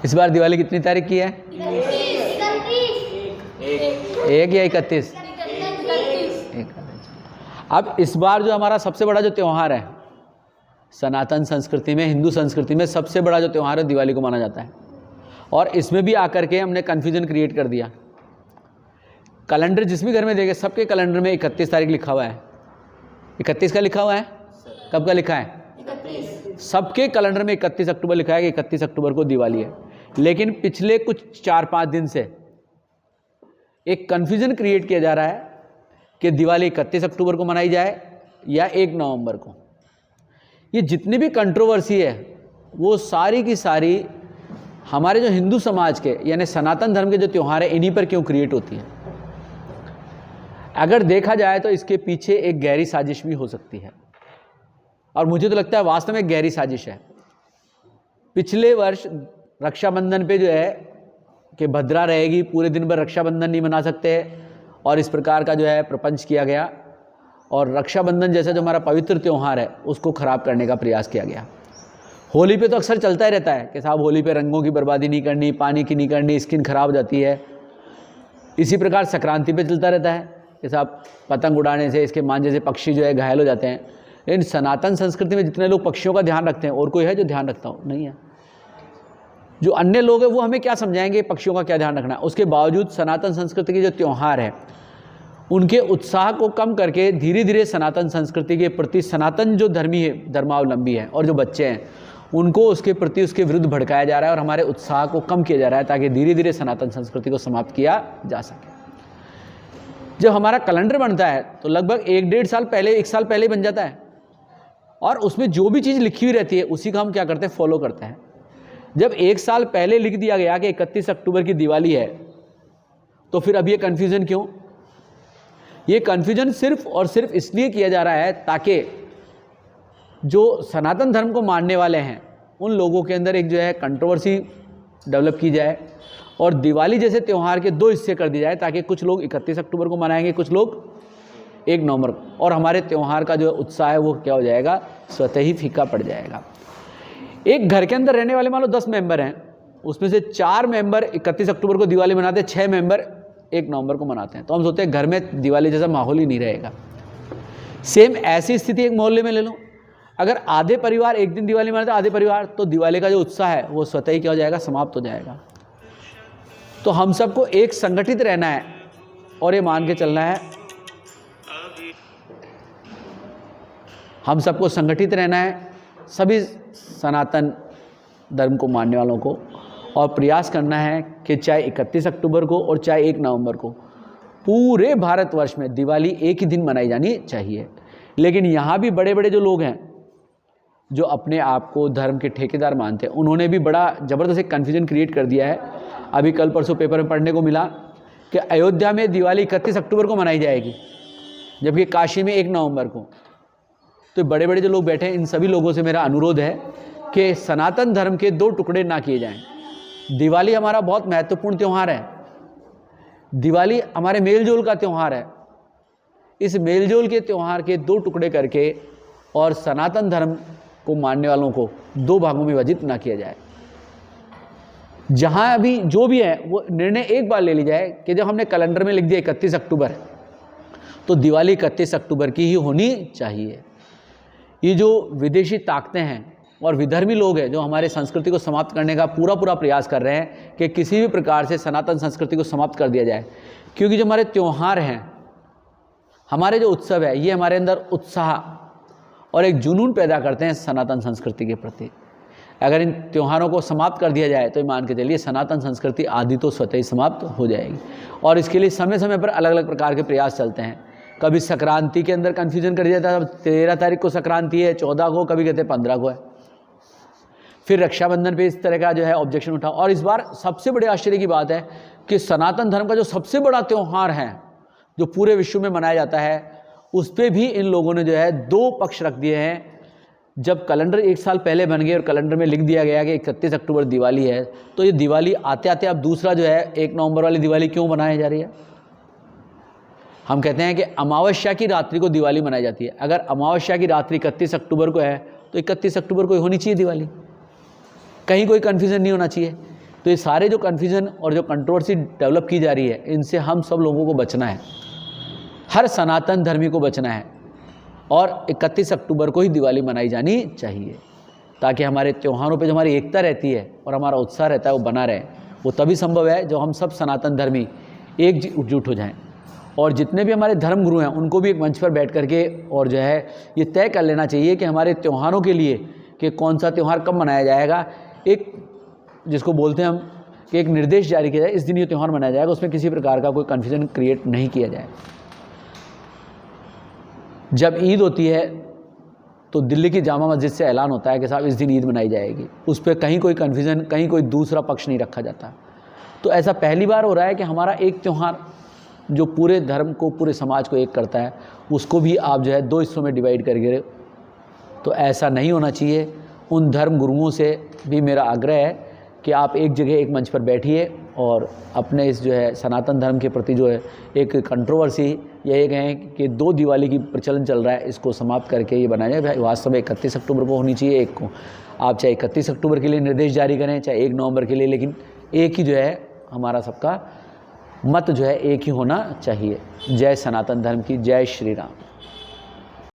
इस बार दिवाली कितनी तारीख की है? 1 या 31? अब इस बार जो हमारा सबसे बड़ा जो त्यौहार है सनातन संस्कृति में, हिंदू संस्कृति में सबसे बड़ा जो त्यौहार है दिवाली को माना जाता है। और इसमें भी आकर के हमने कन्फ्यूजन क्रिएट कर दिया। कैलेंडर जिस भी घर में देखे सबके कैलेंडर में 31 तारीख लिखा हुआ है। 31 का लिखा हुआ है, कब का लिखा है? 31। सबके कैलेंडर में 31 अक्टूबर लिखा है कि 31 अक्टूबर को दिवाली है। लेकिन पिछले कुछ 4-5 दिन से एक कन्फ्यूजन क्रिएट किया जा रहा है कि दिवाली 31 अक्टूबर को मनाई जाए या 1 नवंबर को। ये जितनी भी कंट्रोवर्सी है वो सारी की सारी हमारे जो हिंदू समाज के यानी सनातन धर्म के जो त्यौहार है इन्हीं पर क्यों क्रिएट होती है। अगर देखा जाए तो इसके पीछे एक गहरी साजिश भी हो सकती है, और मुझे तो लगता है वास्तव में गहरी साजिश है। पिछले वर्ष रक्षाबंधन पे जो है कि भद्रा रहेगी, पूरे दिन भर रक्षाबंधन नहीं मना सकते, और इस प्रकार का जो है प्रपंच किया गया, और रक्षाबंधन जैसा जो हमारा पवित्र त्यौहार है उसको खराब करने का प्रयास किया गया। होली पे तो अक्सर चलता ही रहता है कि साहब होली पे रंगों की बर्बादी नहीं करनी, पानी की नहीं करनी, स्किन खराब हो जाती है। इसी प्रकार संक्रांति पे चलता रहता है कि साहब पतंग उड़ाने से, इसके मांझे से पक्षी जो है घायल हो जाते हैं। लेकिन सनातन संस्कृति में जितने लोग पक्षियों का ध्यान रखते हैं, और कोई है जो ध्यान रखता हो? नहीं है। जो अन्य लोग हैं वो हमें क्या समझाएंगे पक्षियों का क्या ध्यान रखना है। उसके बावजूद सनातन संस्कृति के जो त्यौहार है उनके उत्साह को कम करके धीरे धीरे सनातन संस्कृति के प्रति, सनातन जो धर्मी है, धर्मावलंबी है और जो बच्चे हैं उनको उसके प्रति, उसके विरुद्ध भड़काया जा रहा है, और हमारे उत्साह को कम किया जा रहा है ताकि धीरे धीरे सनातन संस्कृति को समाप्त किया जा सके। जब हमारा कैलेंडर बनता है तो लगभग 1-1.5 साल पहले, 1 साल पहले बन जाता है, और उसमें जो भी चीज़ लिखी हुई रहती है उसी का हम क्या करते हैं, फॉलो करते हैं। जब 1 साल पहले लिख दिया गया कि 31 अक्टूबर की दिवाली है, तो फिर अब ये कन्फ्यूज़न क्यों? ये कन्फ्यूजन सिर्फ और सिर्फ इसलिए किया जा रहा है ताकि जो सनातन धर्म को मानने वाले हैं उन लोगों के अंदर एक जो है कंट्रोवर्सी डेवलप की जाए, और दिवाली जैसे त्यौहार के 2 हिस्से कर दिए जाए ताकि कुछ लोग 31 अक्टूबर को मनाएंगे, कुछ लोग 1 नवंबर को, और हमारे त्यौहार का जो उत्साह है वो क्या हो जाएगा, स्वतः ही फीका पड़ जाएगा। एक घर के अंदर रहने वाले मान लो 10 मेंबर हैं, उसमें से 4 मेंबर 31 अक्टूबर को दिवाली मनाते हैं, 6 मेंबर 1 नवंबर को मनाते हैं, तो हम सोचते हैं घर में दिवाली जैसा माहौल ही नहीं रहेगा। सेम ऐसी स्थिति एक मोहल्ले में ले लो, अगर आधे परिवार एक दिन दिवाली मनाते हैं, आधे परिवार, तो दिवाली का जो उत्साह है वो स्वतः ही क्या हो जाएगा, समाप्त हो जाएगा। तो हम सबको एक संगठित रहना है और ये मान के चलना है, हम सबको संगठित रहना है, सभी सनातन धर्म को मानने वालों को, और प्रयास करना है कि चाहे 31 अक्टूबर को और चाहे 1 नवंबर को पूरे भारतवर्ष में दिवाली एक ही दिन मनाई जानी चाहिए। लेकिन यहाँ भी बड़े बड़े जो लोग हैं जो अपने आप को धर्म के ठेकेदार मानते हैं, उन्होंने भी बड़ा ज़बरदस्त एक कन्फ्यूजन क्रिएट कर दिया है। अभी कल परसों पेपर में पढ़ने को मिला कि अयोध्या में दिवाली 31 अक्टूबर को मनाई जाएगी, जबकि काशी में 1 नवंबर को। तो बड़े बड़े जो लोग बैठे हैं, इन सभी लोगों से मेरा अनुरोध है कि सनातन धर्म के 2 टुकड़े ना किए जाएं। दिवाली हमारा बहुत महत्वपूर्ण त्यौहार है, दिवाली हमारे मेलजोल का त्यौहार है। इस मेलजोल के त्यौहार के 2 टुकड़े करके और सनातन धर्म को मानने वालों को 2 भागों में विभाजित ना किया जाए। जहां अभी जो भी है वो निर्णय एक बार ले ली जाए कि जब हमने कैलेंडर में लिख दिया 31 अक्टूबर, तो दिवाली 31 अक्टूबर की ही होनी चाहिए। ये जो विदेशी ताकतें हैं और विधर्मी लोग हैं जो हमारे संस्कृति को समाप्त करने का पूरा प्रयास कर रहे हैं कि किसी भी प्रकार से सनातन संस्कृति को समाप्त कर दिया जाए, क्योंकि जो हमारे त्यौहार हैं, हमारे जो उत्सव है, ये हमारे अंदर उत्साह और एक जुनून पैदा करते हैं सनातन संस्कृति के प्रति। अगर इन त्योहारों को समाप्त कर दिया जाए तो मान के चलिए सनातन संस्कृति आदि तो स्वतः ही समाप्त हो जाएगी। और इसके लिए समय समय पर अलग अलग प्रकार के प्रयास चलते हैं। कभी संक्रांति के अंदर कन्फ्यूजन कर दिया जाता है, 13 तारीख को संक्रांति है, 14 को, कभी कहते हैं 15 को है। फिर रक्षाबंधन पे इस तरह का जो है ऑब्जेक्शन उठा। और इस बार सबसे बड़े आश्चर्य की बात है कि सनातन धर्म का जो सबसे बड़ा त्यौहार है जो पूरे विश्व में मनाया जाता है, उस पर भी इन लोगों ने जो है 2 पक्ष रख दिए हैं। जब कैलेंडर 1 साल पहले बन गए और कैलेंडर में लिख दिया गया कि 31 अक्टूबर दिवाली है, तो ये दिवाली आते आते अब दूसरा जो है 1 नवंबर वाली दिवाली क्यों मनाई जा रही है? हम कहते हैं कि अमावस्या की रात्रि को दिवाली मनाई जाती है। अगर अमावस्या की रात्रि 31 अक्टूबर को है तो 31 अक्टूबर को होनी चाहिए दिवाली, कहीं कोई कन्फ्यूजन नहीं होना चाहिए। तो ये सारे जो कन्फ्यूज़न और जो कंट्रोवर्सी डेवलप की जा रही है, इनसे हम सब लोगों को बचना है, हर सनातन धर्मी को बचना है। और 31 अक्टूबर को ही दिवाली मनाई जानी चाहिए, ताकि हमारे त्योहारों पे जो हमारी एकता रहती है और हमारा उत्साह रहता है वो बना रहे। वो तभी संभव है जो हम सब सनातन धर्मी एकजुट हो जाएं। और जितने भी हमारे धर्म गुरु हैं उनको भी एक मंच पर बैठ करके और जो है ये तय कर लेना चाहिए कि हमारे त्योहारों के लिए कि कौन सा त्यौहार कब मनाया जाएगा, एक जिसको बोलते हैं हम कि एक निर्देश जारी किया जाए, इस दिन ये त्यौहार मनाया जाएगा, उसमें किसी प्रकार का कोई कन्फ्यूजन क्रिएट नहीं किया जाए। जब ईद होती है तो दिल्ली की जामा मस्जिद से ऐलान होता है कि साहब इस दिन ईद मनाई जाएगी, उस पर कहीं कोई कन्फ्यूज़न, कहीं कोई दूसरा पक्ष नहीं रखा जाता। तो ऐसा पहली बार हो रहा है कि हमारा एक त्यौहार जो पूरे धर्म को, पूरे समाज को एक करता है, उसको भी आप जो है दो हिस्सों में डिवाइड करके, तो ऐसा नहीं होना चाहिए। उन धर्म गुरुओं से भी मेरा आग्रह है कि आप एक जगह एक मंच पर बैठिए और अपने इस जो है सनातन धर्म के प्रति जो है एक कंट्रोवर्सी या ये कहें कि 2 दिवाली की प्रचलन चल रहा है, इसको समाप्त करके ये बनाया जाए। वास्तव में 31 अक्टूबर को होनी चाहिए, एक को आप चाहे 31 अक्टूबर के लिए निर्देश जारी करें, चाहे 1 नवंबर के लिए, लेकिन एक ही जो है हमारा सबका मत जो है एक ही होना चाहिए। जय सनातन धर्म की, जय श्री राम।